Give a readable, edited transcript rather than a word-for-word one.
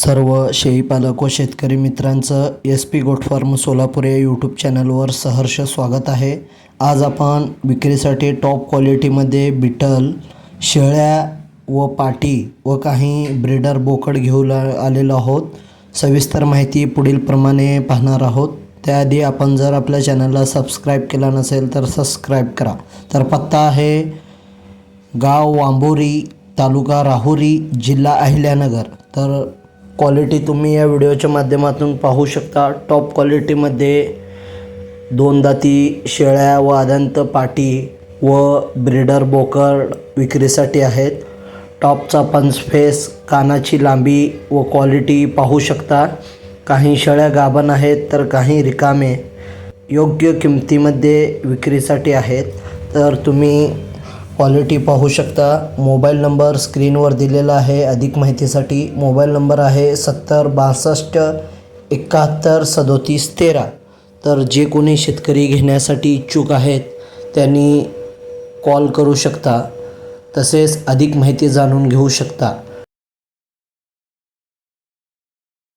सर्व शेळीपालक व शेतकरी मित्रांचं S P goat farm Solapur या यूट्यूब चॅनलवर सहर्ष स्वागत आहे। आज आपण विक्रीसाठी टॉप क्वालिटीमध्ये बिटल शेळ्या व पाटी व काही ब्रीडर बोकड घेऊन आलेलो आहोत। सविस्तर माहिती पुढील प्रमाणे पाहणार आहोत। त्याआधी आपण जर आपल्या चॅनलला सबस्क्राईब केला नसेल तर सबस्क्राईब करा। तर पत्ता आहे गाव वांबोरी, तालुका राहुरी, जिल्हा अहिल्यानगर। तर क्वालिटी तुम्ही या व्हिडिओच्या माध्यमातून पाहू शकता। टॉप क्वालिटीमध्ये दोन दाती शेळ्या व आदंत पाटी व ब्रीडर बोकड विक्रीसाठी आहेत। टॉपचा पंच फेस, कानाची लांबी व क्वालिटी पाहू शकता। काही शेळ्या गाभण आहेत तर काही रिकामे योग्य किमतीमध्ये विक्रीसाठी आहेत। तर तुम्ही क्वालिटी पाहू शकता। मोबाईल नंबर स्क्रीनवर दिलेला आहे। अधिक माहितीसाठी मोबाईल नंबर आहे 70 62 71 37 13। तर जे कोणी शेतकरी घेण्यासाठी इच्छुक आहेत त्यांनी कॉल करू शकता, तसेच अधिक माहिती जाणून घेऊ शकता।